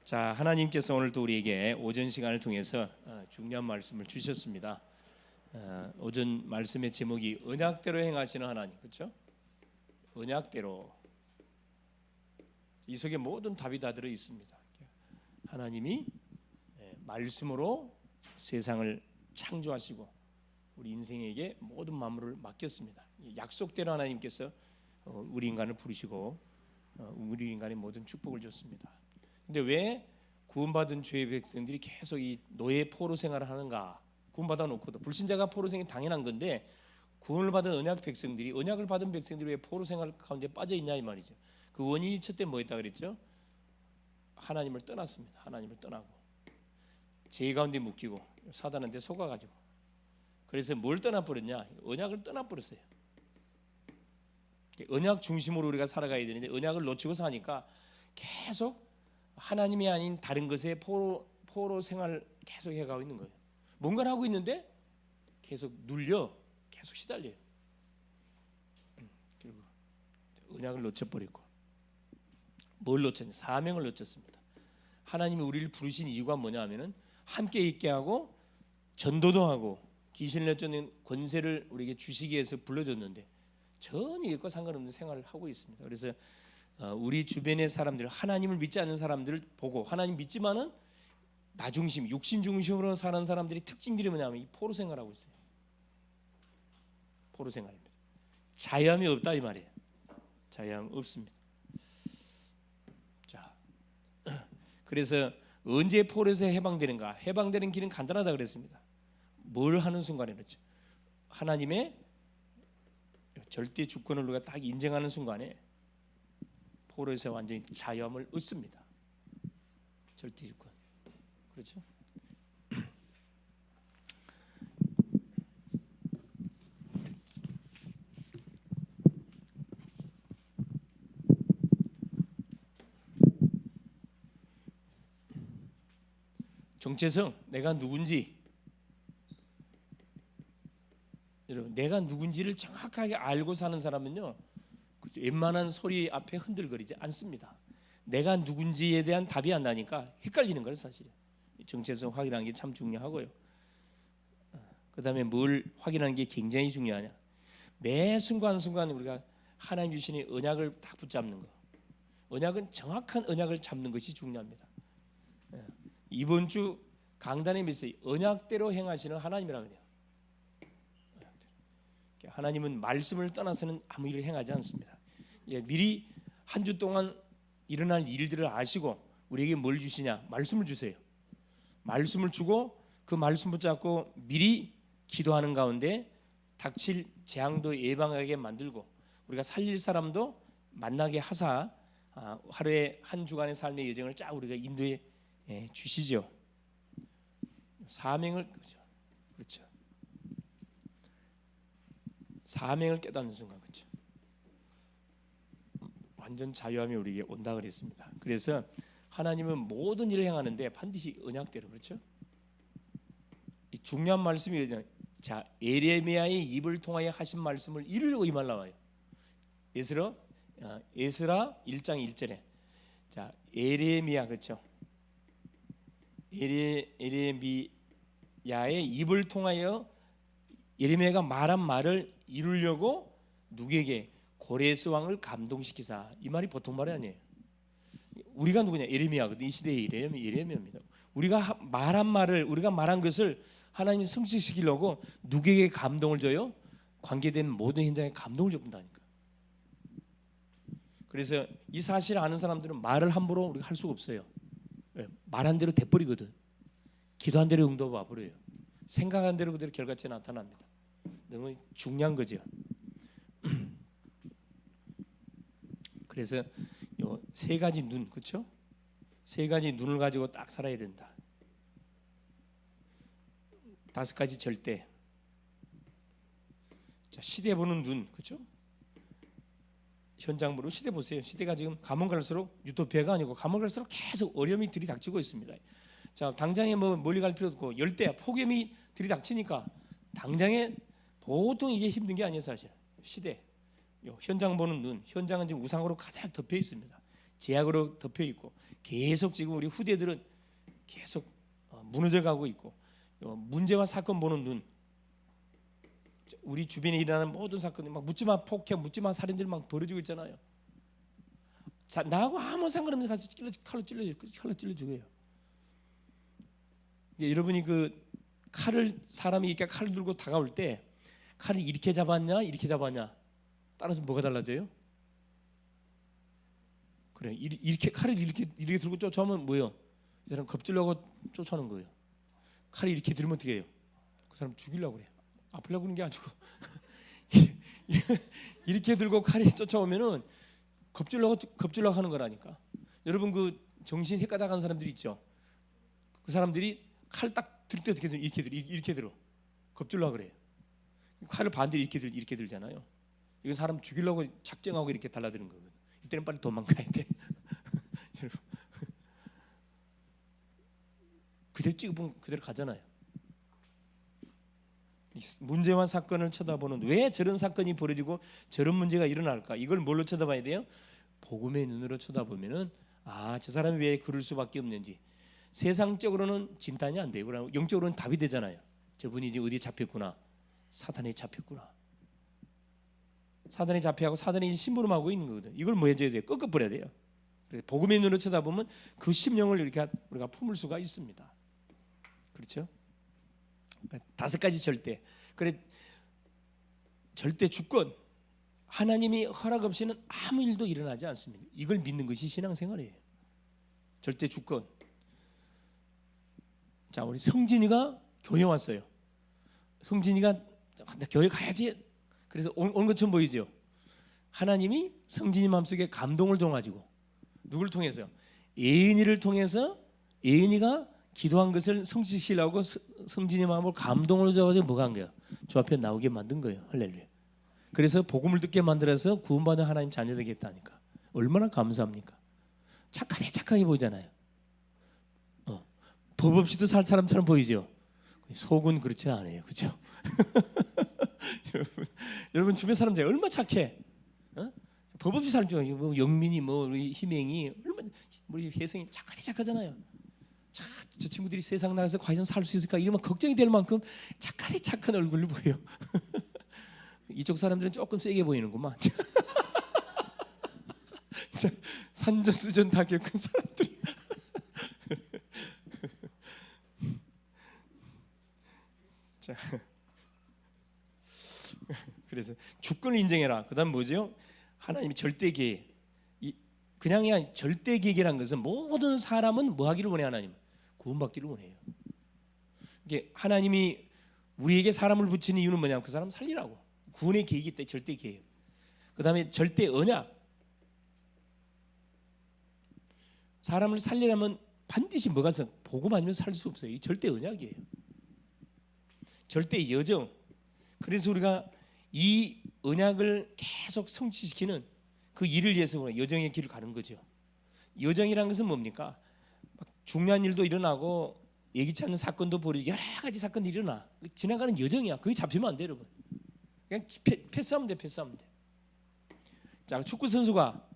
자, 하나님께서 오늘도 우리에게 오전 시간을 통해서 중요한 말씀을 주셨습니다. 오전 말씀의 제목이 언약대로 행하시는 하나님, 그렇죠? 언약대로. 이 속에 모든 답이 다 들어 있습니다. 하나님이 말씀으로 세상을 창조하시고 우리 인생에게 모든 만물을 맡겼습니다. 약속대로 하나님께서 우리 인간을 부르시고 우리 인간의 모든 축복을 줬습니다. 근데 왜 구원받은 죄의 백성들이 계속 이 노예 포로 생활을 하는가? 구원받아 놓고도 불신자가 포로 생활이 당연한 건데 구원을 받은 언약 백성들이 언약을 받은 백성들이 왜 포로 생활 가운데 빠져 있냐 이 말이죠. 그 원인이 첫째 뭐였다 그랬죠? 하나님을 떠났습니다. 하나님을 떠나고 죄 가운데 묶이고 사단한테 속아가지고 그래서 뭘 떠나버렸냐? 언약을 떠나버렸어요. 언약 중심으로 우리가 살아가야 되는데 언약을 놓치고 사니까 계속 하나님이 아닌 다른 것에 포로 생활 계속 해가고 있는 거예요. 뭔가를 하고 있는데 계속 눌려, 계속 시달려요. 결국 언약을 놓쳐버리고 뭘 놓쳤냐? 사명을 놓쳤습니다. 하나님이 우리를 부르신 이유가 뭐냐 하면은 함께 있게 하고 전도도 하고 귀신을 내쫓는 권세를 우리에게 주시기 위해서 불러줬는데 전혀 이것과 상관없는 생활을 하고 있습니다. 그래서 우리 주변의 사람들, 하나님을 믿지 않는 사람들을 보고 하나님 믿지만은 나 중심, 육신 중심으로 사는 사람들이 특징들이 뭐냐면 이 포로 생활하고 있어요. 포로 생활입니다. 자유함이 없다 이 말이에요. 자유함 없습니다. 자, 그래서 언제 포로에서 해방되는가? 해방되는 길은 간단하다 그랬습니다. 뭘 하는 순간에 그렇죠. 하나님의 절대 주권을 우리가 딱 인정하는 순간에 포로에서 완전히 자유함을 얻습니다. 절대 주권. 그렇죠? 정체성, 내가 누군지 여러분, 내가 누군지를 정확하게 알고 사는 사람은요 웬만한 소리 앞에 흔들거리지 않습니다. 내가 누군지에 대한 답이 안 나니까 헷갈리는 거예요. 사실은 정체성 확인하는 게 참 중요하고요. 그 다음에 뭘 확인하는 게 굉장히 중요하냐, 매 순간순간 우리가 하나님 주시는 언약을 딱 붙잡는 거. 언약은 정확한 언약을 잡는 것이 중요합니다. 이번 주 강단의 메시지, 언약대로 행하시는 하나님이라 그래요. 하나님은 말씀을 떠나서는 아무 일을 행하지 않습니다. 미리 한 주 동안 일어날 일들을 아시고 우리에게 뭘 주시냐? 말씀을 주세요. 말씀을 주고 그 말씀 붙잡고 미리 기도하는 가운데 닥칠 재앙도 예방하게 만들고 우리가 살릴 사람도 만나게 하사 하루에 한 주간의 삶의 여정을 쫙 우리가 인도해 주시죠. 사명을 그렇죠. 사명을 깨닫는 순간 그렇죠. 완전 자유함이 우리에게 온다 그랬습니다. 그래서 하나님은 모든 일을 행하는데 반드시 언약대로 그렇죠. 이 중요한 말씀이 자 예레미야의 입을 통하여 하신 말씀을 이루려고 이 말 나와요. 에스라 1장 1절에 자 예레미야 그렇죠. 예레미야의 입을 통하여 예레미야가 말한 말을 이루려고 누구에게? 고레스 왕을 감동시키사. 이 말이 보통 말이 아니에요. 우리가 누구냐? 예레미야거든. 이 시대의 예레미야입니다. 우리가 말한 말을, 우리가 말한 것을 하나님이 성취시키려고 누구에게 감동을 줘요? 관계된 모든 현장에 감동을 준다니까. 그래서 이 사실을 아는 사람들은 말을 함부로 우리가 할 수가 없어요. 말한 대로 돼버리거든. 기도한 대로 응답 와버려요. 생각한 대로 그대로 결과치 나타납니다. 너무 중요한 거죠. 그래서 요 세 가지 눈, 그렇죠? 세 가지 눈을 가지고 딱 살아야 된다. 다섯 가지 절대. 자, 시대 보는 눈, 그렇죠? 현장 보는 시대 보세요. 시대가 지금 가면 갈수록 유토피아가 아니고 가면 갈수록 계속 어려움이 들이닥치고 있습니다. 자, 당장에 뭐 멀리 갈 필요도 없고 열대, 폭염이 들이닥치니까 당장에 보통 이게 힘든 게 아니에요, 사실. 시대. 현장 보는 눈, 현장은 지금 우상으로 가득 덮여 있습니다. 제약으로 덮여 있고 계속 지금 우리 후대들은 계속 무너져 가고 있고 문제와 사건 보는 눈, 우리 주변에 일어나는 모든 사건이 막 묻지마 폭행, 묻지마 살인들 막 벌어지고 있잖아요. 자, 나하고 아무 상관없는 같이 칼로 찔러 죽어요. 여러분이 그 사람이 이렇게 칼을 들고 다가올 때 칼을 이렇게 잡았냐 이렇게 잡았냐 따라서 뭐가 달라져요? 그래, 이렇게 칼을 이렇게 들고 쫓아오면 뭐예요? 이 사람 겁질려고 쫓아오는 거예요. 칼을 이렇게 들으면 어떻게 해요? 그 사람 죽이려고 그래. 아프려고 그러는 게 아니고 이렇게 들고 칼이 쫓아오면은 겁질려고 하는 거라니까. 여러분 그 정신 헷가닥하는 사람들이 있죠. 그 사람들이 칼 딱 들 때 어떻게 이렇게 들어 겁질려고 그래. 칼을 반대로 이렇게 들잖아요. 이건 사람 죽이려고 작정하고 이렇게 달라드는 거거든. 이때는 빨리 도망가야 돼. 여러분 그대로 찍으면 그대로 가잖아요. 문제와 사건을 쳐다보는, 왜 저런 사건이 벌어지고 저런 문제가 일어날까? 이걸 뭘로 쳐다봐야 돼요? 복음의 눈으로 쳐다보면은 저 사람이 왜 그럴 수밖에 없는지. 세상적으로는 진단이 안 돼요. 그러나 영적으로는 답이 되잖아요. 저분이 이제 어디에 잡혔구나. 사탄에 잡혔구나. 사단에 잡혀하고 사단이 심부름하고 있는 거거든. 이걸 뭐 해줘야 돼요? 꺾어버려야 돼요. 복음의 눈으로 쳐다보면 그 심령을 이렇게 우리가 품을 수가 있습니다. 그렇죠? 그러니까 5가지 절대. 그래, 절대 주권. 하나님이 허락 없이는 아무 일도 일어나지 않습니다. 이걸 믿는 것이 신앙생활이에요. 절대 주권. 자, 우리 성진이가 교회 왔어요. 성진이가 나 교회 가야지. 그래서 온 것처럼 보이죠. 하나님이 성진이 마음속에 감동을 줘가지고 누굴 통해서요? 예은이를 통해서 예은이가 기도한 것을 성취시키려고 성진이 마음을 감동을 줘가지고 뭐가 한 거예요? 저 앞에 나오게 만든 거예요. 할렐루야. 그래서 복음을 듣게 만들어서 구원받은 하나님 자녀 되겠다니까. 얼마나 감사합니까? 착하게 보이잖아요. 법 없이도 살 사람처럼 보이죠. 속은 그렇지 않아요. 그렇죠? 여러분 주변 사람들 얼마나 착해. 법 없이 살죠. 뭐 영민이 뭐 우리 희맹이 얼마나 우리 혜성이 착하잖아요. 저 친구들이 세상 나가서 과연 살 수 있을까 이러면 걱정이 될 만큼 착한 얼굴을 보여. 이쪽 사람들은 조금 세게 보이는구만. 산전수전 다 겪은 사람들이. 자, 그래서 주권을 인정해라. 그다음 뭐죠? 하나님이 절대 계획. 그냥 절대 계획이란 것은 모든 사람은 뭐 하기를 원해? 하나님 구원받기를 원해요. 이게 하나님이 우리에게 사람을 붙이는 이유는 뭐냐면 그 사람 살리라고. 구원의 계획이 있다. 절대 계획. 그다음에 절대 언약. 사람을 살리려면 반드시 뭐가 있어? 복음 아니면 살 수 없어요. 이 절대 언약이에요. 절대 여정. 그래서 우리가 이 언약을 계속 성취시키는 그 일을 위해서 여정의 길을 가는 거죠. 여정이라는 것은 뭡니까? 중요한 일도 일어나고 예기치 않는 사건도 벌어지고 여러 가지 사건이 일어나. 지나가는 여정이야. 그게 잡히면 안 돼요, 여러분. 그냥 패스하면 돼, 패스하면 돼. 자, 축구 선수가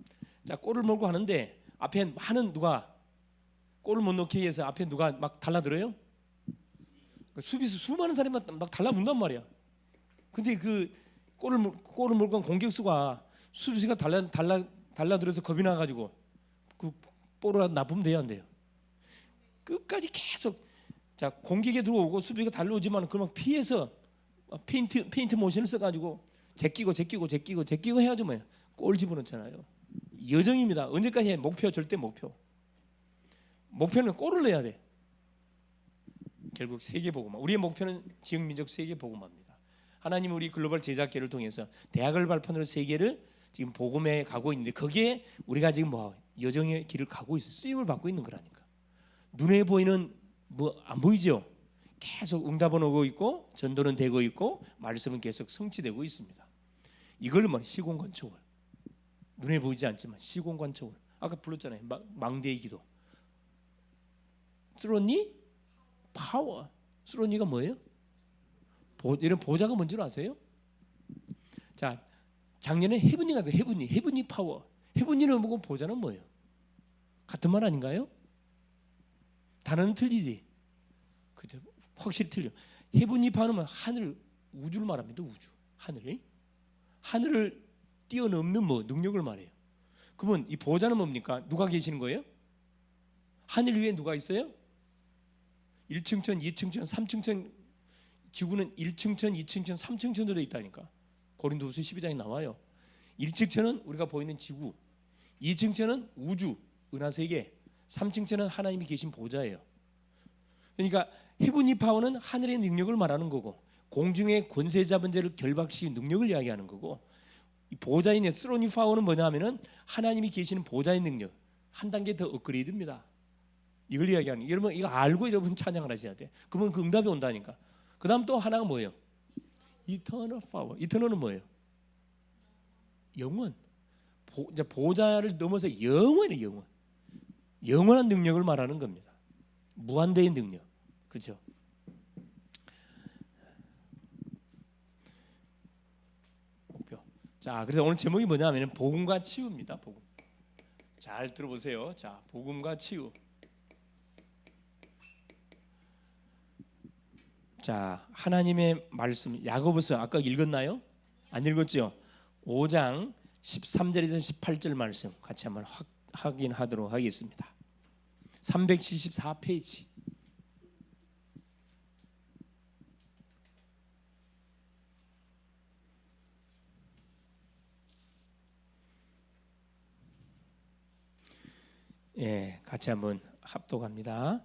골을 몰고 하는데 앞에 많은 누가 골을 못 넣게 해서 앞에 누가 막 달라들어요? 수비수 수많은 사람이 막 달라붙는단 말이야. 근데 그 골을 몰고 간 공격수가 수비수가 달라들어서 겁이 나가지고 그 볼을 납으면 돼요, 안 돼요? 끝까지 계속 자 공격에 들어오고 수비가 달려오지만 그걸 막 피해서 페인트 모션을 써가지고 제끼고 해야지 뭐예요? 골 집어넣잖아요. 여정입니다. 언제까지 해? 목표 절대 목표는 골을 넣어야 돼. 결국 세계복음화. 우리의 목표는 지역 민족 세계복음화입니다. 하나님 우리 글로벌 제작계를 통해서 대학을 발판으로 세계를 지금 복음에 가고 있는데 거기에 우리가 지금 뭐 여정의 길을 가고 있어. 쓰임을 받고 있는 거라니까. 눈에 보이는 뭐 안 보이죠? 계속 응답은 오고 있고 전도는 되고 있고 말씀은 계속 성취되고 있습니다. 이걸 뭐 시공간초월. 눈에 보이지 않지만 시공간초월. 아까 불렀잖아요. 망대의 기도. 쓰러니? 파워. 쓰러니가 뭐예요? 이런 보좌가 뭔지 아세요? 자, 작년에 헤븐리 같은 헤븐리 파워. 헤븐리는 뭐고 보좌는 뭐예요? 같은 말 아닌가요? 단어는 틀리지. 그죠? 확실히 틀려. 헤븐리 파워는 하늘, 우주를 말합니다. 우주, 하늘을 뛰어넘는 능력을 말해요. 그러면 이 보좌는 뭡니까? 누가 계시는 거예요? 하늘 위에 누가 있어요? 1층천, 2층천, 3층천. 지구는 1층천, 2층천, 3층천으로 되어 있다니까. 고린도후서 12장에 나와요. 1층천은 우리가 보이는 지구, 2층천은 우주, 은하세계, 3층천은 하나님이 계신 보좌예요. 그러니까 헤븐리 파워는 하늘의 능력을 말하는 거고, 공중의 권세 잡은 자를 결박시킨 능력을 이야기하는 거고, 이 보좌인 스로니 파워는 뭐냐 하면은 하나님이 계시는 보좌의 능력, 한 단계 더 업그레이드입니다. 이걸 이야기하는. 여러분 이거 알고 여러분 찬양을 하셔야 돼. 그러면 그 응답이 온다니까. 그 다음 또 하나가 뭐예요? 이터널 파워. 이터널은 뭐예요? 영원. 보좌를 넘어서 영원이에요. 영원한 능력을 말하는 겁니다. 무한대의 능력. 그렇죠? 목표. 자, 그래서 오늘 제목이 뭐냐면 복음과 치유입니다. 복음. 잘 들어보세요. 자, 복음과 치유. 자, 하나님의 말씀 야고보서 아까 읽었나요? 안 읽었죠? 5장 13절에서 18절 말씀 같이 한번 확인하도록 하겠습니다. 374페이지. 예, 같이 한번 합독합니다.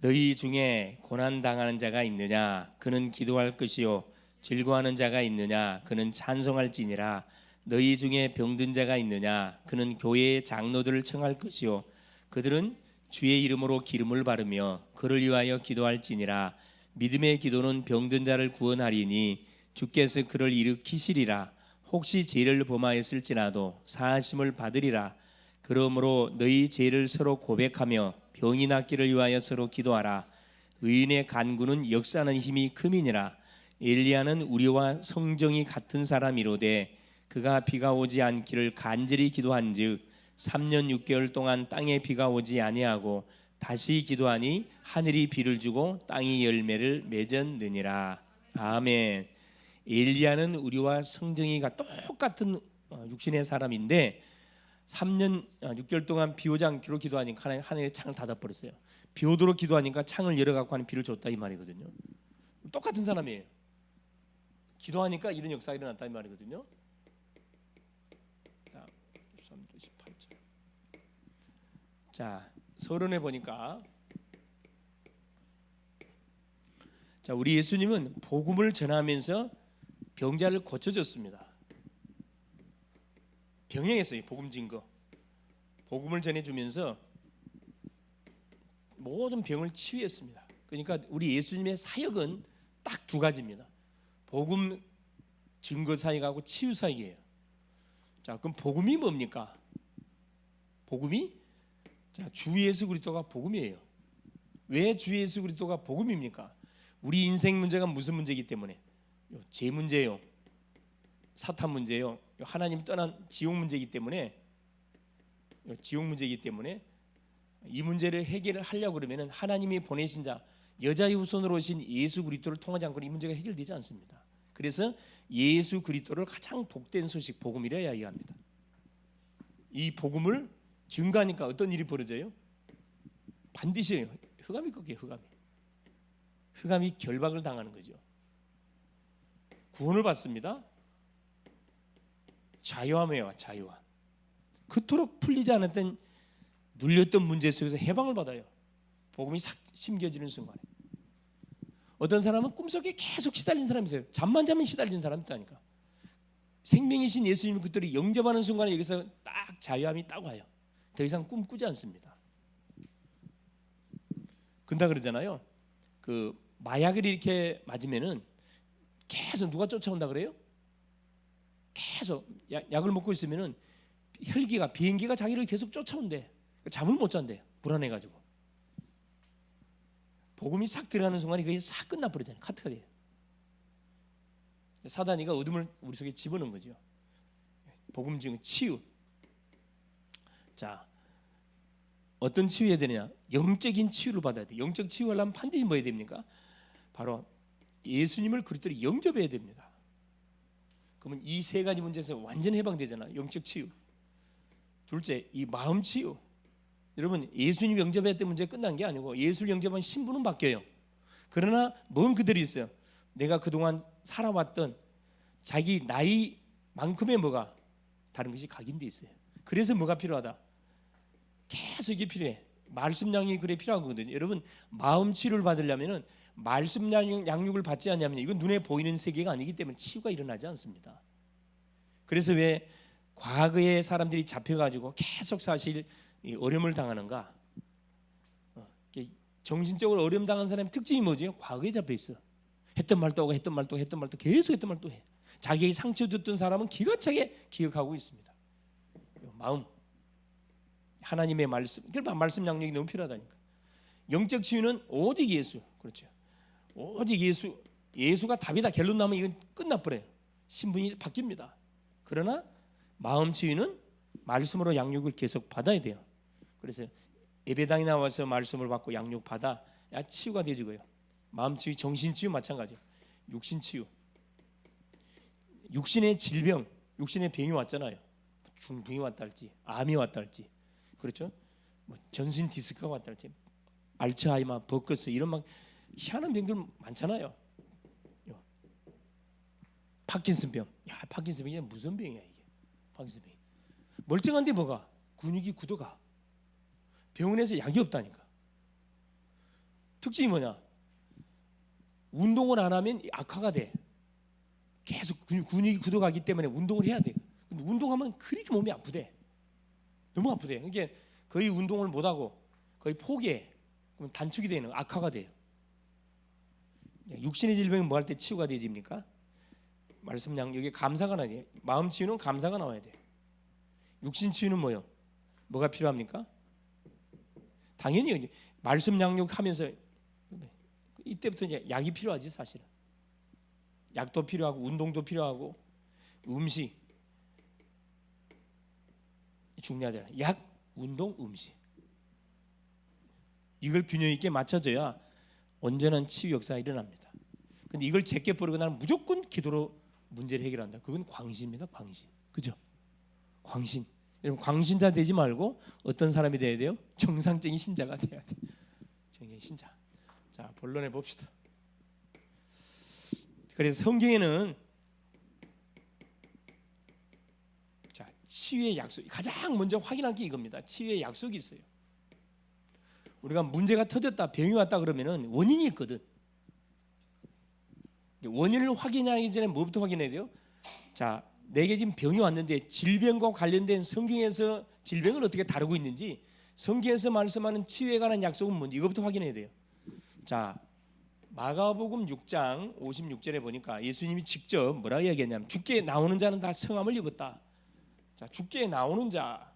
너희 중에 고난 당하는 자가 있느냐? 그는 기도할 것이요. 즐거워하는 자가 있느냐? 그는 찬송할지니라. 너희 중에 병든 자가 있느냐? 그는 교회의 장로들을 청할 것이요. 그들은 주의 이름으로 기름을 바르며 그를 위하여 기도할지니라. 믿음의 기도는 병든 자를 구원하리니 주께서 그를 일으키시리라. 혹시 죄를 범하였을지라도 사하심을 받으리라. 그러므로 너희 죄를 서로 고백하며 병이 낫기를 위하여 서로 기도하라. 의인의 간구는 역사하는 힘이 큼이니라. 엘리야는 우리와 성정이 같은 사람이로되 그가 비가 오지 않기를 간절히 기도한즉 3년 6개월 동안 땅에 비가 오지 아니하고 다시 기도하니 하늘이 비를 주고 땅이 열매를 맺었느니라. 아멘. 엘리야는 우리와 성정이가 똑같은 육신의 사람인데 3년 6개월 동안 비 오지 않기로 기도하니까 하늘의 창을 닫아버렸어요. 비 오도록 기도하니까 창을 열어갖고 하는 비를 줬다 이 말이거든요. 똑같은 사람이에요. 기도하니까 이런 역사가 일어났다 이 말이거든요. 자, 18절. 자, 서론에 보니까 자, 우리 예수님은 복음을 전하면서 병자를 고쳐줬습니다. 병행했어요. 복음 증거. 복음을 전해주면서 모든 병을 치유했습니다. 그러니까 우리 예수님의 사역은 딱 두 가지입니다. 복음 증거 사역하고 치유 사역이에요. 자, 그럼 복음이 뭡니까? 복음이 자, 주 예수 그리스도가 복음이에요. 왜 주 예수 그리스도가 복음입니까? 우리 인생 문제가 무슨 문제이기 때문에? 제 문제요. 사탄 문제요. 하나님 떠난 지옥 문제이기 때문에 이 문제를 해결을 하려고 그러면은 하나님이 보내신 자 여자의 후손으로 오신 예수 그리스도를 통하지 않고는 이 문제가 해결되지 않습니다. 그래서 예수 그리스도를 가장 복된 소식 복음이라 이야기합니다. 이 복음을 증거하니까 어떤 일이 벌어져요? 반드시 흑암이 꺾여요. 흑암이 결박을 당하는 거죠. 구원을 받습니다. 자유함이에요. 자유함. 그토록 풀리지 않았던 눌렸던 문제 속에서 해방을 받아요. 복음이 싹 심겨지는 순간에. 어떤 사람은 꿈속에 계속 시달린 사람이 있어요. 잠만 자면 시달리는 사람이 있다니까. 생명이신 예수님을 그들이 영접하는 순간에 여기서 딱 자유함이 딱 와요. 더 이상 꿈꾸지 않습니다. 근다 그러잖아요. 그 마약을 이렇게 맞으면은 계속 누가 쫓아온다 그래요? 계속 약을 먹고 있으면은 혈기가 비행기가 자기를 계속 쫓아온대. 잠을 못 잔대. 불안해가지고. 복음이 싹 들어가는 순간에 그게 싹 끝나버리잖아요. 카트가 돼요. 사단이가 어둠을 우리 속에 집어넣은 거죠. 복음 증 치유. 자, 어떤 치유해야 되느냐? 영적인 치유를 받아야 돼. 영적 치유하려면 반드시 뭐 해야 됩니까? 바로 예수님을 그리스도로 영접해야 됩니다. 그러면 이 세 가지 문제에서 완전 해방되잖아. 영적 치유. 둘째, 이 마음 치유. 여러분, 예수님 영접했을 때 문제 끝난 게 아니고 예수를 영접한 신분은 바뀌어요. 그러나 뭔 그들이 있어요. 내가 그동안 살아왔던 자기 나이만큼의 뭐가 다른 것이 각인돼 있어요. 그래서 뭐가 필요하다? 계속 이게 필요해. 말씀 양육이 그래 필요하거든요. 여러분, 마음 치유를 받으려면은 말씀 양육을 받지 않냐면 이건 눈에 보이는 세계가 아니기 때문에 치유가 일어나지 않습니다. 그래서 왜 과거에 사람들이 잡혀가지고 계속 사실 어려움을 당하는가? 정신적으로 어려움 당한 사람의 특징이 뭐죠? 과거에 잡혀 있어. 했던 말도 하고 했던 말도 했던 말도 계속 했던 말도 해. 자기에게 상처 줬던 사람은 기가 차게 기억하고 있습니다. 마음, 하나님의 말씀, 그러니까 말씀 양육이 너무 필요하다니까. 영적 치유는 오직 예수, 그렇죠. 오직 예수, 예수가 답이다. 결론 나면 이건 끝나버려요. 신분이 바뀝니다. 그러나 마음 치유는 말씀으로 양육을 계속 받아야 돼요. 그래서 예배당에 나와서 말씀을 받고 양육 받아 야 치유가 되지고요. 마음 치유, 정신 치유 마찬가지예요. 육신 치유, 육신의 질병, 육신의 병이 왔잖아요. 중풍이 왔다 할지, 암이 왔다 할지, 그렇죠? 뭐 전신 디스크가 왔다 할지, 알츠하이머, 버커스 이런 막 희한한 병들 많잖아요. 파킨슨병, 야 파킨슨병이 무슨 병이야 이게? 파킨슨병 멀쩡한데 뭐가? 근육이 굳어가. 병원에서 약이 없다니까. 특징이 뭐냐? 운동을 안 하면 악화가 돼. 계속 근육이 굳어가기 때문에 운동을 해야 돼. 근데 운동하면 그렇게 몸이 아프대. 너무 아프대. 그러니까 거의 운동을 못하고 거의 포기해. 그럼 단축이 되는 악화가 돼요. 육신의 질병이 뭐 할 때 치유가 되집니까? 말씀 양육에 감사가 나야 돼. 마음 치유는 감사가 나와야 돼. 육신 치유는 뭐요? 뭐가 필요합니까? 당연히 말씀 양육하면서 이때부터 이제 약이 필요하지 사실은. 약도 필요하고 운동도 필요하고 음식 중요하잖아요. 약, 운동, 음식 이걸 균형 있게 맞춰줘야 온전한 치유 역사가 일어납니다. 근데 이걸 제껴 버리고 나는 무조건 기도로 문제를 해결한다. 그건 광신입니다. 광신. 그죠? 광신. 여러분 광신자 되지 말고 어떤 사람이 돼야 돼요? 정상적인 신자가 돼야 돼. 정상적인 신자. 자, 본론에 봅시다. 그래서 성경에는 자, 치유의 약속. 가장 먼저 확인할 게 이겁니다. 치유의 약속이 있어요. 우리가 문제가 터졌다, 병이 왔다 그러면은 원인이 있거든. 원인을 확인하기 전에 뭐부터 확인해야 돼요? 자, 내게 지금 병이 왔는데 질병과 관련된 성경에서 질병을 어떻게 다루고 있는지, 성경에서 말씀하는 치유에 관한 약속은 뭔지 이것부터 확인해야 돼요. 자, 마가복음 6장 56절에 보니까 예수님이 직접 뭐라고 이야기했냐면 죽게 나오는 자는 다 성함을 입었다. 자, 죽게 나오는 자,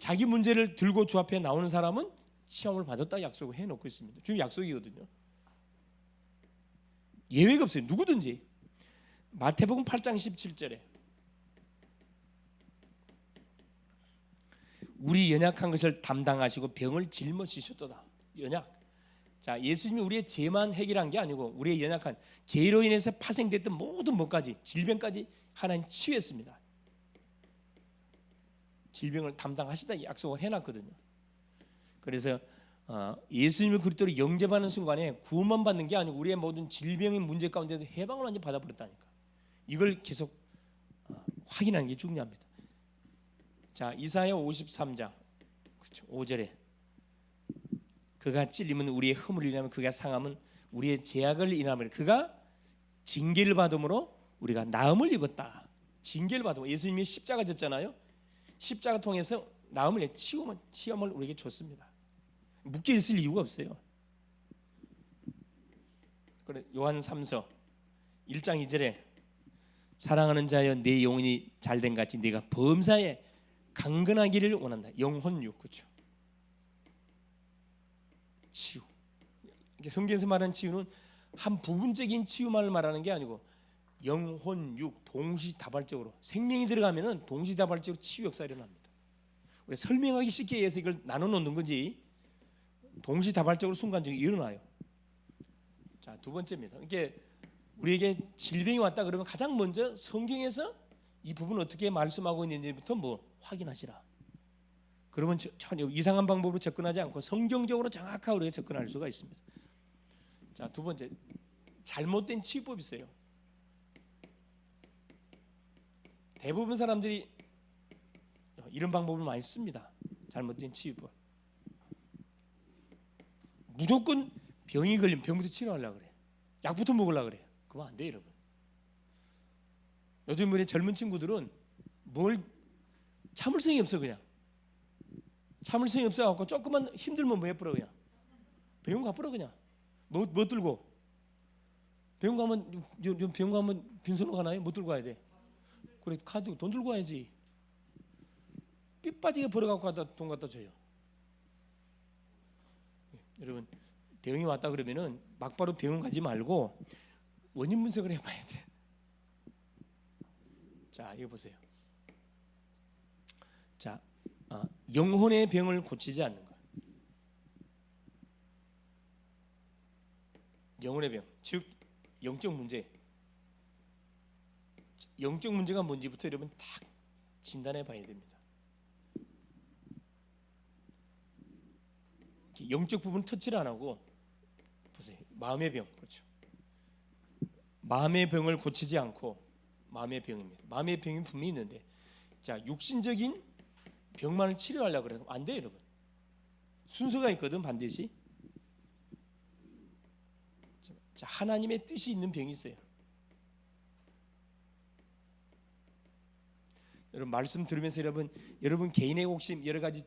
자기 문제를 들고 주 앞에 나오는 사람은 시험을 받았다 약속을 해놓고 있습니다. 주님 약속이거든요. 예외가 없어요. 누구든지. 마태복음 8장 17절에 우리 연약한 것을 담당하시고 병을 짊어지셨도다. 연약. 자, 예수님이 우리의 죄만 해결한 게 아니고 우리의 연약한 죄로 인해서 파생됐던 모든 것까지 질병까지 하나님 치유했습니다. 질병을 담당하시다 약속을 해놨거든요. 그래서 예수님을 그리스도로 영접하는 순간에 구원만 받는 게 아니고 우리의 모든 질병의 문제 가운데서 해방을 완전히 받아버렸다니까. 이걸 계속 확인하는 게 중요합니다. 자, 이사야 53장 그렇죠, 5절에 그가 찔림은 우리의 허물을 인하며 그가 상함은 우리의 죄악을 인하며 그가 징계를 받음으로 우리가 나음을 입었다. 징계를 받음으로 예수님이 십자가 졌잖아요. 십자가 통해서 나음을 치유함을 우리에게 줬습니다. 묶여 있을 이유가 없어요. 그래, 요한 3서 1장 2절에 사랑하는 자여 내 영혼이 잘된 같이 네가 범사에 강건하기를 원한다. 영혼육 그렇죠. 치유. 성경에서 말하는 치유는 한 부분적인 치유만을 말하는 게 아니고 영혼육 동시다발적으로 생명이 들어가면은 동시다발적으로 치유 역사가 일어납니다. 우리 설명하기 쉽게 해서 이걸 나눠 놓는 거지 동시다발적으로 순간적으로 일어나요. 자, 두 번째입니다. 이게 우리에게 질병이 왔다 그러면 가장 먼저 성경에서 이 부분을 어떻게 말씀하고 있는지부터 확인하시라. 그러면 전혀 이상한 방법으로 접근하지 않고 성경적으로 정확하게 우리가 접근할 수가 있습니다. 자, 두 번째, 잘못된 치유법이 있어요. 대부분 사람들이 이런 방법을 많이 씁니다. 잘못된 치유법. 무조건 병이 걸리면 병부터 치료하려고 그래. 약부터 먹으려고 그래. 그러면 안 돼, 여러분. 요즘 우리 젊은 친구들은 뭘 참을성이 없어. 그냥 참을성이 없어갖고 조금만 힘들면 뭐 해버려. 그냥 병원 가버려. 그냥 뭐 들고 병원 가면 빈손으로 가나요? 뭐 들고 가야 돼? 그래, 카드 돈 들고 가야지. 삐 빠지게 벌어갖고 돈 갖다 줘요. 여러분, 병이 왔다 그러면은 막바로 병원 가지 말고 원인 분석을 해봐야 돼. 자, 이거 보세요. 자, 영혼의 병을 고치지 않는 것. 영혼의 병, 즉 영적 문제. 영적 문제가 뭔지부터 여러분 딱 진단해 봐야 됩니다. 영적 부분 터치를 안 하고 보세요. 마음의 병, 그렇죠. 마음의 병을 고치지 않고 마음의 병입니다. 마음의 병이 분명히 있는데, 자, 육신적인 병만을 치료하려고 그러면 안 돼요, 여러분. 순서가 있거든, 반드시. 자, 하나님의 뜻이 있는 병이 있어요. 여러분, 말씀 들으면서 여러분 개인의 혹시 여러 가지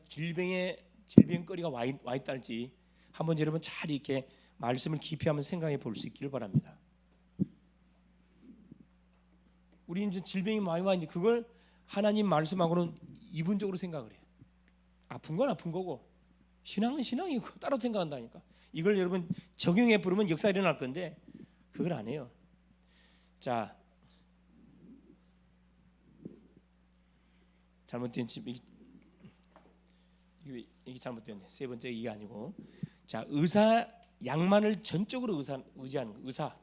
질병거리가 와 있다 할지 한번 여러분 잘 이렇게 말씀을 깊이 한번 생각해 볼 수 있기를 바랍니다. 우리 이제 질병이 많이 와 있는데 그걸 하나님 말씀하고는 이분적으로 생각을 해요. 아픈 건 아픈 거고 신앙은 신앙이고 따로 생각한다니까. 이걸 여러분 적용해 보면 역사 일어날 건데 그걸 안 해요. 자, 잘못된 이게 잘못됐네. 세 번째 이게 아니고, 자, 약만을 전적으로 의지하는 거. 의사,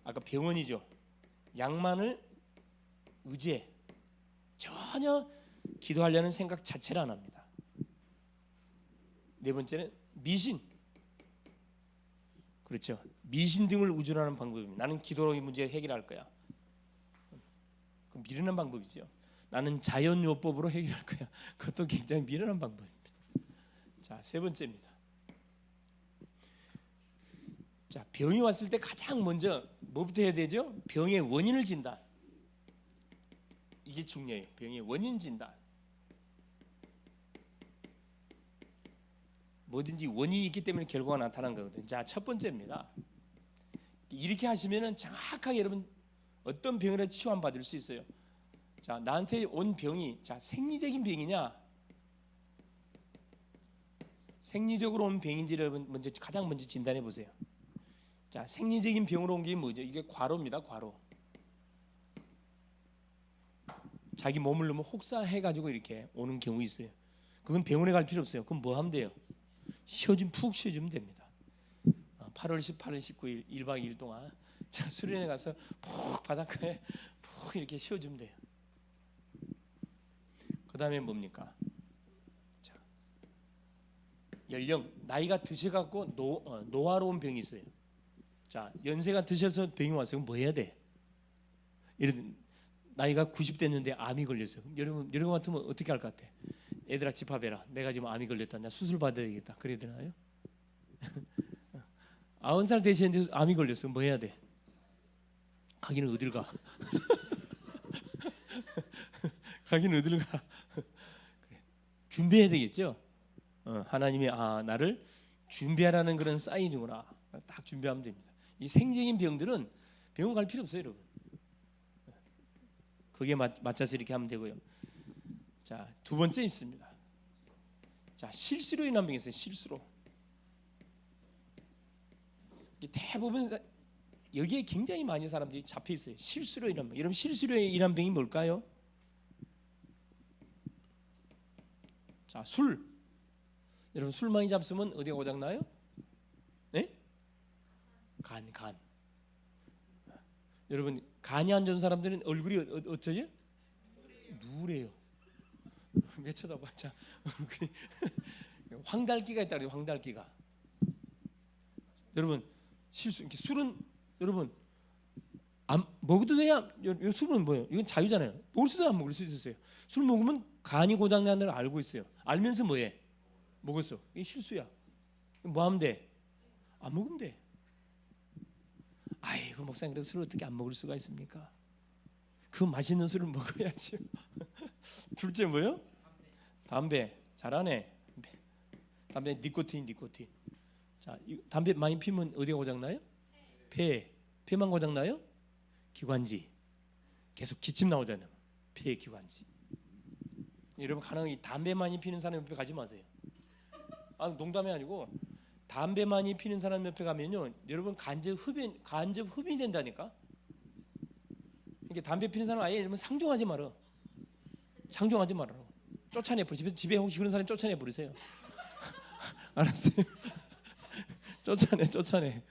아까 병원이죠. 약만을 의지해. 전혀 기도하려는 생각 자체를 안 합니다. 네 번째는 미신. 그렇죠. 미신 등을 의존하는 방법입니다. 나는 기도로 이 문제를 해결할 거야. 그럼 미련한 방법이죠. 나는 자연요법으로 해결할 거야. 그것도 굉장히 미련한 방법입니다. 자, 세 번째입니다. 자, 병이 왔을 때 가장 먼저 뭐부터 해야 되죠? 병의 원인을 진단. 이게 중요해요. 병의 원인 진단. 뭐든지 원인이 있기 때문에 결과가 나타난 거거든요. 자, 첫 번째입니다. 이렇게 하시면은 정확하게 여러분 어떤 병이라도 치유받을 수 있어요. 자, 나한테 온 병이 생리적인 병이냐, 생리적으로 온 병인지를 여러분 가장 먼저 진단해 보세요. 자, 생리적인 병으로 온 게 뭐죠? 이게 과로입니다. 과로. 자기 몸을 너무 혹사해가지고 이렇게 오는 경우 있어요. 그건 병원에 갈 필요 없어요. 그럼 뭐 하면 돼요? 푹 쉬어주면 됩니다. 8월 18일, 19일 1박 2일 동안 수련회 가서 푹 바닷가에 푹 이렇게 쉬어주면 돼요. 그 다음에 뭡니까? 자, 연령, 나이가 드셔갖고 노화로운 병이 있어요. 자, 연세가 드셔서 병이 왔어요. 그럼 뭐 해야 돼? 예를 나이가 90 됐는데 암이 걸렸어요. 여러분 같으면 어떻게 할 것 같아? 애들아 집합해라. 내가 지금 암이 걸렸다. 나 수술 받아야겠다. 그래야 되나요? 90살 되셨는데 암이 걸렸어. 뭐 해야 돼? 가기는 어딜 가? 가기는 어딜 가? 준비해야 되겠죠. 하나님이 나를 준비하라는 그런 사인이구나. 딱 준비하면 됩니다. 이 생적인 병들은 병원 갈 필요 없어요, 여러분. 거기에 맞춰서 이렇게 하면 되고요. 자, 두 번째 있습니다. 자, 실수로 인한 병이 있어요. 실수로. 대부분 여기에 굉장히 많은 사람들이 잡혀 있어요. 실수로 인한 병. 여러분, 실수로 인한 병이 뭘까요? 자, 술. 여러분 술 많이 잡수면 어디가 고장 나요? 네? 간. 여러분 간이 안 좋은 사람들은 얼굴이 어쩌죠? 누래요. 왜 쳐다봐? 자, 얼굴이 황달기가 있다 그래요. 황달기가. 여러분 술은 여러분 안 먹어도 돼야. 술은 뭐예요? 이건 자유잖아요. 먹을 수도 안 먹을 수도 있어요. 술 먹으면 간이 고장난다는 걸 알고 있어요. 알면서 뭐해? 먹었어. 이게 실수야. 뭐 하면 돼? 안 먹으면 돼. 아이고 목사님 그래서 술을 어떻게 안 먹을 수가 있습니까? 그 맛있는 술을 먹어야지. 둘째 뭐요? 담배. 잘하네. 담배 니코틴. 자, 담배 많이 피면 어디가 고장나요? 폐만 고장나요? 기관지. 계속 기침 나오잖아요. 폐 기관지. 여러분 가능한 담배 많이 피는 사람 옆에 가지 마세요. 농담이 아니고 담배 많이 피는 사람 옆에 가면요, 여러분 간접 흡입이 된다니까. 이게 담배 피는 사람 아예 여러분 상종하지 말아. 쫓아내 버려. 집에 혹시 그런 사람 쫓아내 버리세요. 알았어요? 쫓아내.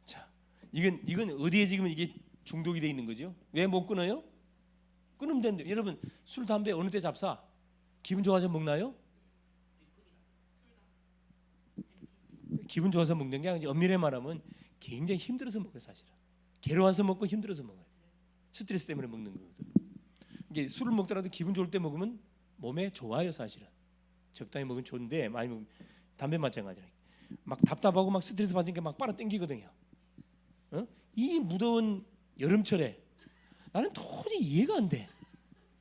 자, 이건 어디에 지금 이게 중독이 돼 있는 거죠? 왜 못 끊어요? 끊으면 되는데. 여러분 술 담배 어느 때 잡사? 기분 좋아서 먹나요? 기분 좋아서 먹는 게 아니라 엄밀히 말하면 굉장히 힘들어서 먹어요. 사실은 괴로워서 먹고 힘들어서 먹어요. 스트레스 때문에 먹는 거거든. 이게 술을 먹더라도 기분 좋을 때 먹으면 몸에 좋아요. 사실은 적당히 먹으면 좋은데 많이 먹으면 담배 마찬가지라. 막 답답하고 막 스트레스 받으니까 막 빨아 당기거든요. 이 무더운 여름철에 나는 도저히 이해가 안 돼.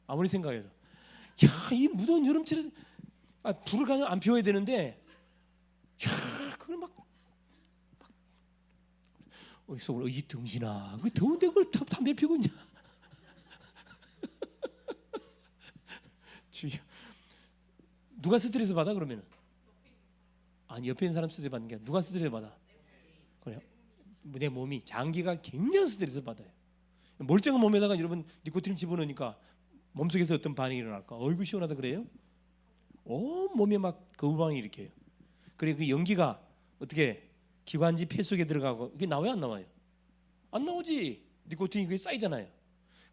아무리 생각해도 이 무더운 여름철에 불을 그냥 안 피워야 되는데 그걸 막 속으로 이 등신아 그 더운데 그걸 담배 피우고 있냐. 주여. 누가 스트레스 받아 그러면은? 아니 옆에 있는 사람 스트레스 받는 게 누가 스트레스 받아? 그래요. 내 몸이 장기가 굉장히 스트레스 받아요. 멀쩡한 몸에다가 여러분 니코틴을 집어넣으니까 몸속에서 어떤 반응이 일어날까? 어이구 시원하다 그래요? 온 몸에 막 거부반응이 일으켜요. 그래 그 연기가 어떻게 기관지 폐 속에 들어가고 이게 나와요 안 나와요? 안 나오지. 니코틴이 그게 쌓이잖아요.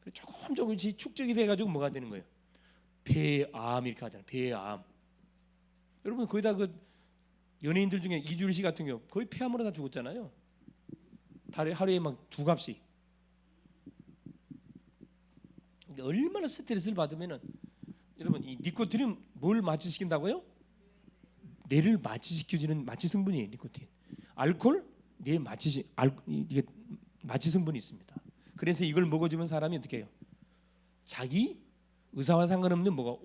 그래 조금씩 축적이 돼가지고 뭐가 되는 거예요? 폐암 이렇게 하잖아요. 폐암. 여러분 거의 다 그 연예인들 중에 이주일 씨 같은 경우 거의 폐암으로 다 죽었잖아요. 하루에 막 2갑씩. 얼마나 스트레스를 받으면은 여러분 이 니코틴은 뭘 마취시킨다고요? 뇌를 마취시켜주는 마취 성분이에요. 니코틴. 알코올 뇌 이게 마취 성분이 있습니다. 그래서 이걸 먹어주면 사람이 어떻게 해요? 자기 의사와 상관없는 뭐가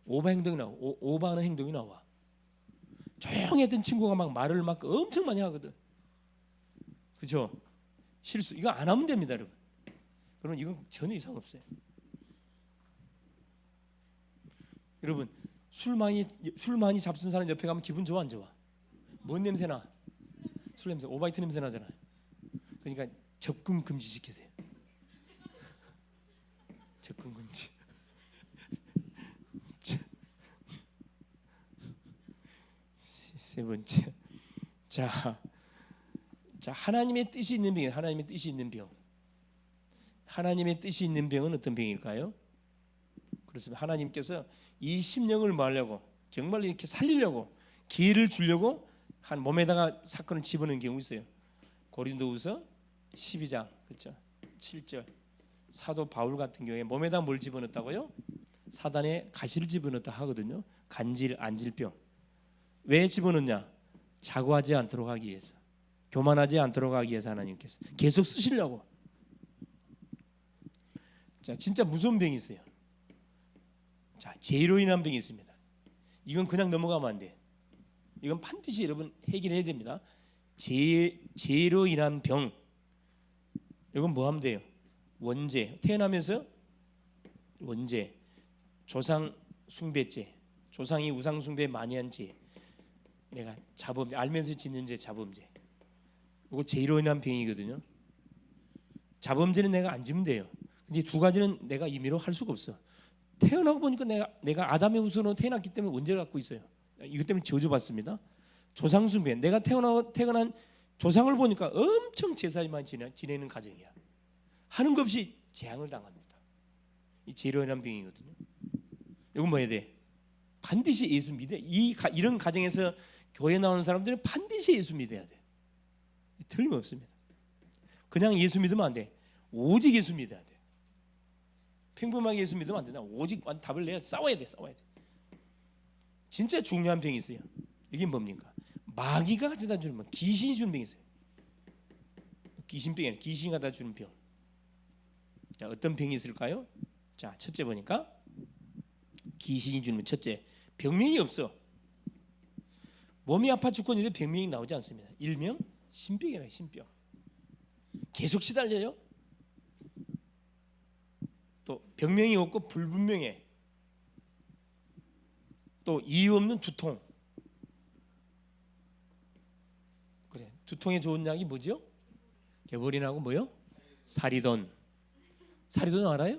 오바 행동이 나와. 오바하는 행동이 나와. 조용했던 친구가 막 말을 막 엄청 많이 하거든. 그렇죠? 실수 이거 안 하면 됩니다, 여러분. 그러면 이건 전혀 이상 없어요. 여러분 술 많이 잡순 사람 옆에 가면 기분 좋아 안 좋아? 뭔 냄새 나? 술 냄새, 오바이트 냄새 나잖아요. 그러니까 접근 금지 시키세요. 접근 금지. 세 번째, 자 하나님의 뜻이 있는 병, 하나님의 뜻이 있는 병. 하나님의 뜻이 있는 병은 어떤 병일까요? 그렇습니다. 하나님께서 이 심령을 뭐 하려고 정말 이렇게 살리려고 기회를 주려고 한 몸에다가 사건을 집어넣은 경우 있어요. 고린도후서 12장 그렇죠? 7절 사도 바울 같은 경우에 몸에다 뭘 집어넣었다고요? 사단의 가시를 집어넣었다 하거든요. 간질 안질병. 왜 집어넣냐? 자고하지 않도록 하기 위해서, 교만하지 않도록 하기 위해서 하나님께서 계속 쓰시려고. 자, 진짜 무서운 병이 있어요. 자, 죄로 인한 병이 있습니다. 이건 그냥 넘어가면 안 돼. 이건 반드시 여러분 해결해야 됩니다. 죄로 인한 병. 이건 뭐 하면 돼요? 원죄. 태어나면서 원죄, 조상 숭배죄, 조상이 우상 숭배 많이 한 죄, 내가 자범죄, 알면서 짓는 죄, 자범죄. 이거 죄로 인한 병이거든요. 자범죄는 내가 안 지면 돼요. 근데 두 가지는 내가 임의로 할 수가 없어. 태어나고 보니까 내가 아담의 후손으로 태어났기 때문에 원죄를 갖고 있어요. 이것 때문에 저주받습니다. 조상 숭배. 내가 태어난 조상을 보니까 엄청 제사만 지내는 가정이야. 하는 것 없이 재앙을 당합니다. 이 재료란 병이거든요. 이건 뭐 해야 돼? 반드시 예수 믿어야 돼. 이런 가정에서 교회 나오는 사람들은 반드시 예수 믿어야 돼. 틀림없습니다. 그냥 예수 믿으면 안 돼. 오직 예수 믿어야 돼. 평범하게 예수 믿으면 안 된다. 오직 답을 내야 싸워야 돼. 진짜 중요한 병이 있어요. 이게 뭡니까? 마귀가 가져다 주는 병, 귀신이 주는 병이 있어요. 귀신병이 아니라 귀신이 가져다 주는 병. 자, 어떤 병이 있을까요? 자, 첫째 보니까 귀신이 주는 병. 첫째, 병명이 없어. 몸이 아파 죽겠는데 병명이 나오지 않습니다. 일명 신병이라 신병. 계속 시달려요. 또 병명이 없고 불분명해. 또 이유 없는 두통. 그래, 두통에 좋은 약이 뭐죠? 개보린하고 뭐요? 사리돈. 사리돈 알아요?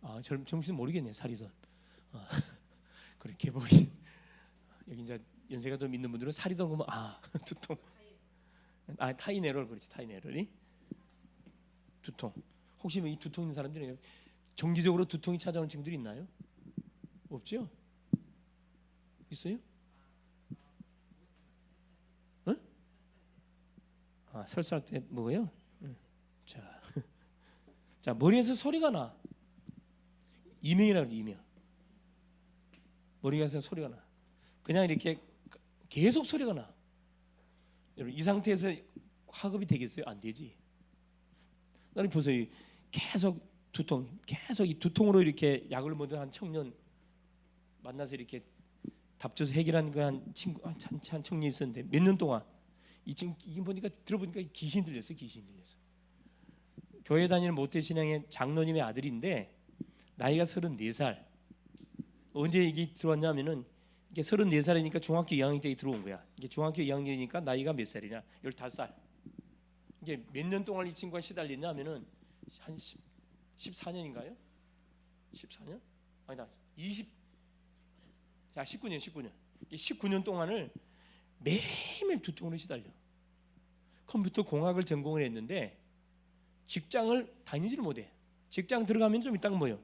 아, 정신 모르겠네. 사리돈. 그래, 개보린. 여기 이제 연세가 좀 있는 분들은 사리돈 그러면 두통. 타이네롤. 그렇지, 타이네롤이 두통. 혹시 이 두통 있는 사람들이 정기적으로 두통이 찾아오는 친구들이 있나요? 없죠? 있어요? 응? 설사할 때 뭐예요? 자, 머리에서 소리가 나. 이명이라고 그러지, 이명. 머리에서 소리가 나. 그냥 이렇게 계속 소리가 나. 여러분, 이 상태에서 화급이 되겠어요? 안 되지. 나는 보세요. 계속 이 두통으로 이렇게 약을 먹던 한 청년 만나서 이렇게 답줘서 해결하는 한 친구, 한 청년이 있었는데 몇 년 동안 이게 들어보니까 귀신 들렸어. 교회 다니는 모태신앙의 장로님의 아들인데 나이가 34살. 언제 이게 들어왔냐면은 이게 34살이니까 중학교 2학년 때 들어온 거야. 이게 중학교 2학년이니까 나이가 몇 살이냐? 15살. 이게 몇 년 동안 이 친구가 시달렸냐면은 한 14년인가요? 14년? 아니다. 19년. 19년 동안을 매일매일 두통으로 시달려. 컴퓨터 공학을 전공을 했는데 직장을 다니지를 못해. 직장 들어가면 좀 있다가 뭐요?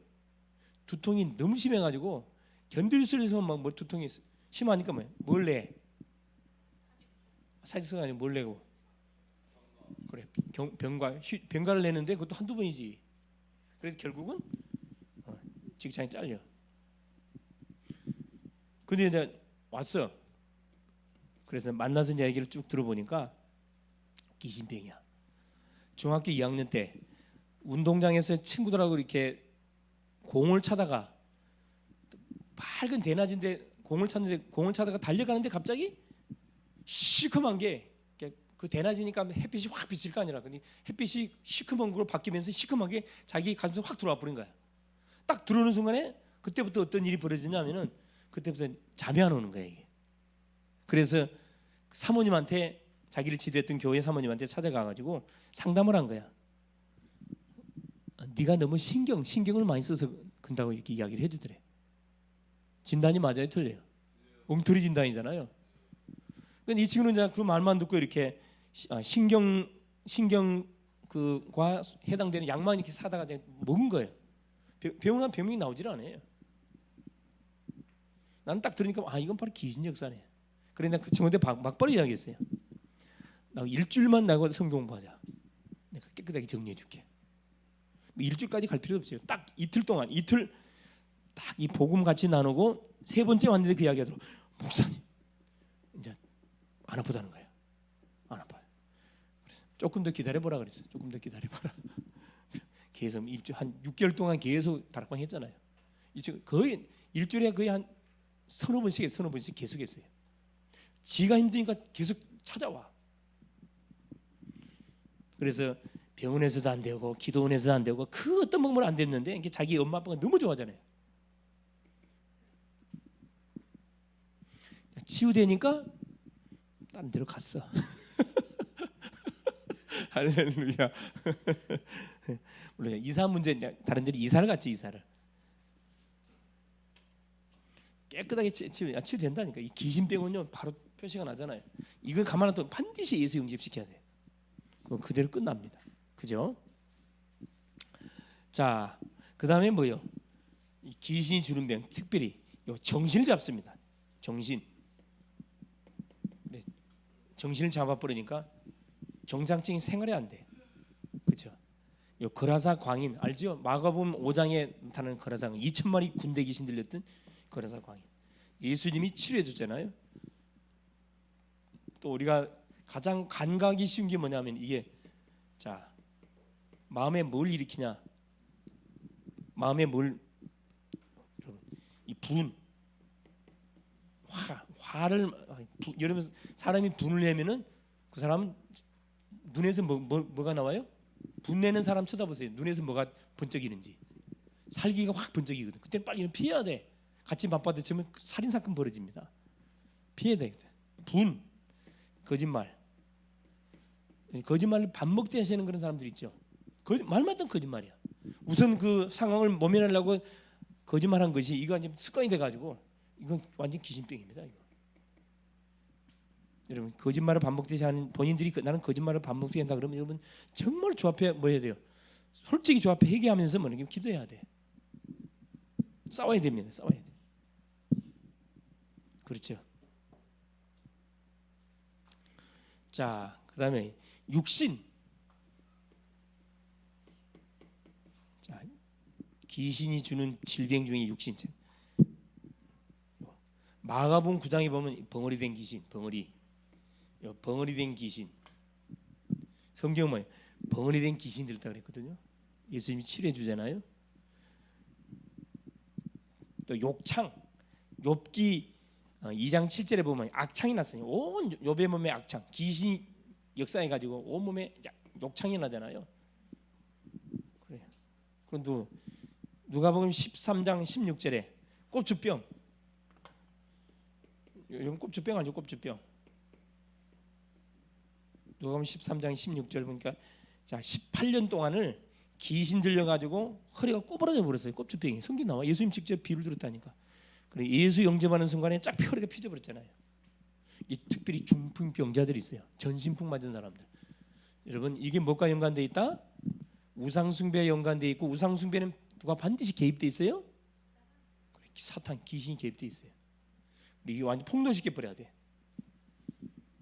두통이 너무 심해가지고 견딜 수 있으면 막 두통이 심하니까 뭐요? 뭘 내? 사직서가 아니고 뭘 내고? 그래, 병가를 내는데 그것도 한두 번이지. 그래서 결국은 직장이 잘려. 근데 이제 왔어. 그래서 만나서 이제 얘기를 쭉 들어보니까 귀신병이야. 중학교 2학년 때 운동장에서 친구들하고 이렇게 공을 차다가 밝은 대낮인데 공을 차다가 달려가는데 갑자기 시커먼 게 그 대낮이니까 햇빛이 확 비칠 거 아니라 근데 햇빛이 시커먼 걸로 바뀌면서 시커먼게 자기 가슴에 확 들어와 버린 거야. 딱 들어오는 순간에 그때부터 어떤 일이 벌어지냐면은 그때부터 잠이 안 오는 거야 이게. 그래서 사모님한테 자기를 지도했던 교회 사모님한테 찾아가가지고 상담을 한 거야. 네가 너무 신경을 많이 써서 그런다고 이렇게 이야기를 해주더래. 진단이 맞아요, 틀려요? 엉터리 진단이잖아요. 근데 이 친구는 이제 그 말만 듣고 이렇게 신경과 해당되는 약만 이렇게 사다가 먹은 거예요. 병원 한 병명이 나오질 않아요. 나는 딱 들으니까 이건 바로 귀신 역사네. 그런데 그 친구한테 막바로 이야기했어요. 나 일주일만 나고 성경 공부하자. 내가 깨끗하게 정리해줄게. 일주일까지 갈 필요 없어요. 딱 이틀 동안 딱 이 복음 같이 나누고 세 번째 왔는데 그 이야기가 들어. 목사님 이제 안 아프다는 거예요. 안 아파요. 그래서 조금 더 기다려보라 그랬어요. 조금 더 기다려보라. 계속 한 6개월 동안 계속 다락방 했잖아요. 거의 일주일에 거의 한 서너 번씩 계속했어요. 지가 힘드니까 계속 찾아와. 그래서 병원에서도 안 되고 기도원에서도 안 되고 그 어떤 방법을 안 됐는데 이게 자기 엄마 아빠가 너무 좋아하잖아요. 치유되니까 딴 데로 갔어. 할렐루야. 물론 이사 문제 다른 데로 이사를 갔죠. 이사를 깨끗하게 치유된다니까. 이 귀신병은요 바로 표시가 나잖아요. 이걸 가만 놔두면 반드시 예수 영접시켜야 돼요. 그럼 그대로 끝납니다. 그죠? 자, 그 다음에 뭐요? 이 귀신이 주는 병, 특별히 요 정신을 잡습니다. 정신. 정신을 잡아버리니까 정상적인 생활이 안 돼. 그렇죠? 요 거라사 광인 알죠? 마가복음 5장에 나타나는 거라사 광인, 2,000마리 군대 귀신 들렸던 거라사 광인. 예수님이 치료해 줬잖아요. 또 우리가 가장 간과하기 쉬운 게 뭐냐면 이게 자 마음에 뭘 일으키냐? 마음에 뭘 여러분 이 분 화를 여러분 사람이 분을 내면은 그 사람은 눈에서 뭐가 나와요? 분내는 사람 쳐다보세요. 눈에서 뭐가 번쩍이는지. 살기가 확 번쩍이거든. 그때는 빨리 피해야 돼. 같이 맞받아치면 살인 사건 벌어집니다. 피해야 돼. 분, 거짓말. 거짓말을 밥 먹듯이 하시는 그런 사람들 있죠. 말마다 거짓말이야. 우선 그 상황을 모면하려고 거짓말한 것이 이거 완전 습관이 돼가지고 이건 완전 귀신병입니다. 이거. 여러분 거짓말을 반복되지 하는 본인들이 나는 거짓말을 반복되게 한다 그러면 여러분 정말 주 앞에 뭐 해야 돼요? 솔직히 주 앞에 회개하면서 뭐냐 기도해야 돼. 싸워야 됩니다. 싸워야 돼. 그렇죠. 자, 그다음에 육신. 자, 귀신이 주는 질병 중에 육신. 마가복음 9장에 보면 벙어리 된 귀신, 벙어리 된 귀신. 성경 뭐예요? 벙어리 된 귀신 들었다 그랬거든요. 예수님이 치료해 주잖아요. 또 욕창, 욥기 2장 7절에 보면 악창이 났어요. 온 욥의 몸에 악창, 귀신이 역사해 가지고 온 몸에 욕창이 나잖아요. 그래요. 그런데 누가복음 13장 16절에 꼽주병. 이건 꼽주병 아니죠? 꼽주병. 누가복음 13장 16절 보니까 자 18년 동안을 귀신 들려가지고 허리가 꼬부라져 버렸어요. 꼽주병이. 성경 나와. 예수님 직접 비유를 들었다니까. 그래 예수 영접하는 순간에 쫙 허리가 펴져 버렸잖아요. 이 특별히 중풍병자들이 있어요. 전신풍 맞은 사람들. 여러분 이게 뭐가 연관돼 있다? 우상숭배에 연관돼 있고 우상숭배는 누가 반드시 개입돼 있어요? 그래, 사탄 귀신이 개입돼 있어요. 이게 완전 폭로시켜 버려야 돼.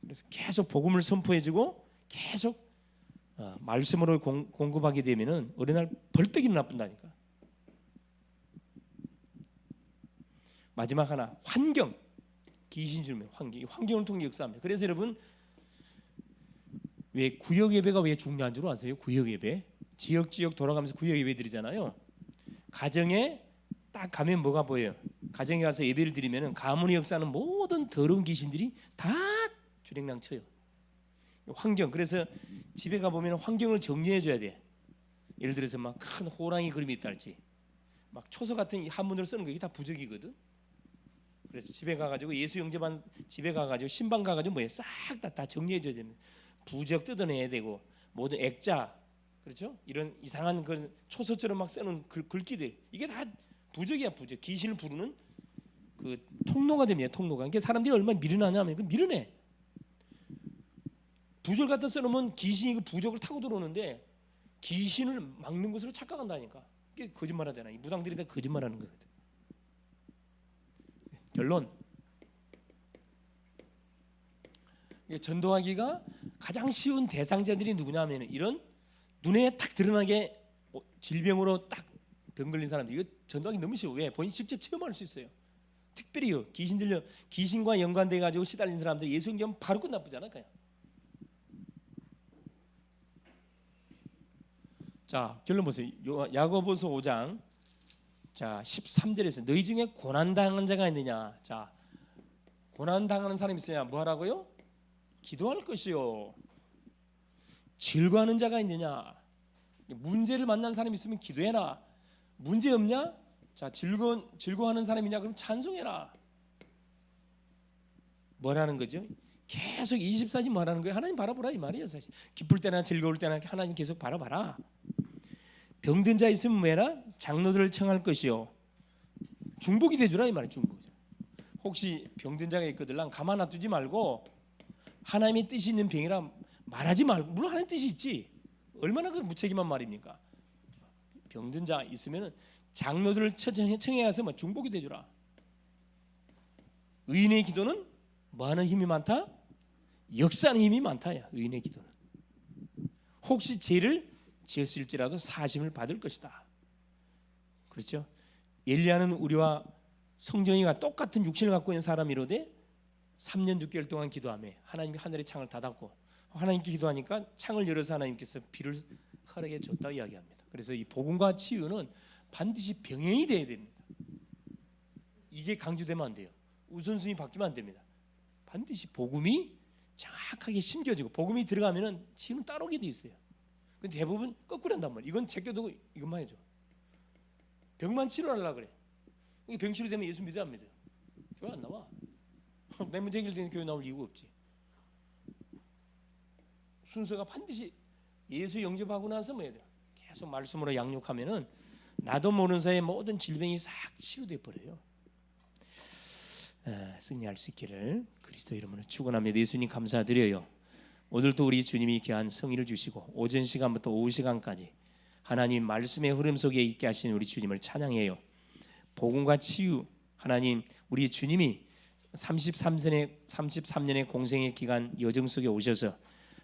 그래서 계속 복음을 선포해주고 계속 말씀으로 공급하게 되면은 어느 날 벌떡 일어나본다니까. 마지막 하나 환경. 귀신 주면 환경을 통해 역사합니다. 그래서 여러분 왜 구역 예배가 왜 중요한 줄 아세요? 구역 예배 지역 돌아가면서 구역 예배 드리잖아요. 가정에 딱 가면 뭐가 보여요? 가정에 가서 예배를 드리면은 가문의 역사는 모든 더러운 귀신들이 다 주랭랑 쳐요. 환경. 그래서 집에 가 보면 환경을 정리해 줘야 돼. 예를 들어서 막 큰 호랑이 그림이 있다 할지, 막 초서 같은 한문으로 쓰는 거 이게 다 부적이거든. 그래서 집에 가가지고 예수 영접한 집에 가가지고 신방 가가지고 뭐에 싹 다 정리해 줘야 됩니다. 부적 뜯어내야 되고 모든 액자 그렇죠? 이런 이상한 그 초서처럼 막 쓰는 글귀들 이게 다 부적이야. 부적. 귀신을 부르는 그 통로가 됩니다. 통로가. 그러니까 사람들이 얼마나 미련하냐면 그 미련해. 부적 갖다 써놓으면 귀신이 그 부적을 타고 들어오는데 귀신을 막는 것으로 착각한다니까. 이게 거짓말하잖아. 이 무당들이 다 거짓말하는 거거든. 결론. 전도하기가 가장 쉬운 대상자들이 누구냐면 이런 눈에 딱 드러나게 질병으로 딱 병 걸린 사람들. 이거 전도하기 너무 쉬워. 왜? 본인 직접 체험할 수 있어요. 특별히요. 귀신과 연관돼 가지고 시달린 사람들 예수 영접하면 바로 끝나쁘잖아. 그냥. 자, 결론 보세요. 야고보서 5장 자 13절에서 너희 중에 고난 당한 자가 있느냐? 자, 고난 당하는 사람이 있으냐? 뭐 하라고요? 기도할 것이요. 즐거워하는 자가 있느냐? 문제를 만난 사람이 있으면 기도해라. 문제 없냐? 자, 즐거워하는 사람이냐? 그럼 찬송해라. 뭐라는 거죠? 계속 24시 뭐라는 거예요? 하나님 바라보라 이 말이에요. 사실 기쁠 때나 즐거울 때나 하나님 계속 바라봐라. 병든 자 있으면 뭐해라? 장로들을 청할 것이요. 중복이 되주라 이 말이야. 중복. 혹시 병든 자가 있거든 가만 놔두지 말고 하나님의 뜻이 있는 병이라 말하지 말고, 물론 하나님 뜻이 있지. 얼마나 그 무책임한 말입니까? 병든 자 있으면 장로들을 청해 가서 뭐 중복이 되주라. 의인의 기도는 뭐하는 힘이 많다? 역사하는 힘이 많다야. 의인의 기도는 혹시 죄를 지었을지라도 사심을 받을 것이다. 그렇죠? 엘리야는 우리와 성정이가 똑같은 육신을 갖고 있는 사람이로되 3년 6개월 동안 기도하며 하나님이 하늘의 창을 닫았고, 하나님께 기도하니까 창을 열어서 하나님께서 비를 허락해 줬다 이야기합니다. 그래서 이 복음과 치유는 반드시 병행이 돼야 됩니다. 이게 강조되면 안 돼요. 우선순위 바뀌면 안 됩니다. 반드시 복음이 정확하게 심겨지고, 복음이 들어가면은 치유는 따라오게 돼 있어요. 근데 대부분 거꾸로 한단 말이에요. 이건 제껴두고 이것만 해줘. 병만 치료하려고 그래. 병 치료되면 예수 믿어야 안 믿어요? 교회 안 나와. 내 문제 해결되는 교회 나올 이유가 없지. 순서가 반드시 예수 영접하고 나서 뭐 해야 돼요? 계속 말씀으로 양육하면은 나도 모르는 사이에 모든 질병이 싹 치유돼 버려요. 승리할 수 있기를 그리스도 이름으로 축원합니다. 예수님 감사드려요. 오늘도 우리 주님이 귀한 성의를 주시고 오전 시간부터 오후 시간까지 하나님 말씀의 흐름 속에 있게 하신 우리 주님을 찬양해요. 복음과 치유, 하나님 우리 주님이 33년의 공생의 기간 여정 속에 오셔서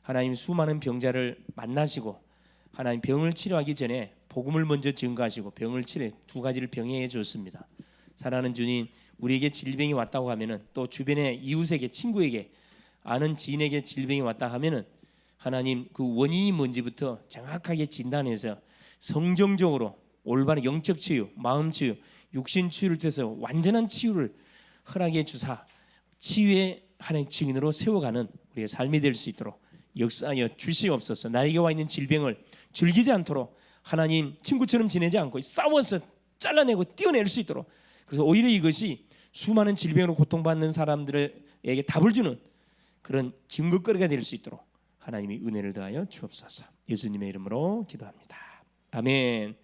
하나님 수많은 병자를 만나시고 하나님 병을 치료하기 전에 복음을 먼저 증거하시고 병을 치료, 두 가지를 병행해 줬습니다. 사랑하는 주님, 우리에게 질병이 왔다고 하면은, 또 주변의 이웃에게, 친구에게, 아는 지인에게 질병이 왔다 하면은 하나님 그 원인이 뭔지부터 정확하게 진단해서 성정적으로 올바른 영적 치유, 마음 치유, 육신 치유를 통해서 완전한 치유를 허락해 주사 치유의 하나님 증인으로 세워가는 우리의 삶이 될 수 있도록 역사하여 주시옵소서. 나에게 와 있는 질병을 즐기지 않도록 하나님 친구처럼 지내지 않고 싸워서 잘라내고 띄어낼 수 있도록, 그래서 오히려 이것이 수많은 질병으로 고통받는 사람들에게 답을 주는 그런 증거거리가 될 수 있도록 하나님이 은혜를 더하여 주옵소서. 예수님의 이름으로 기도합니다. 아멘.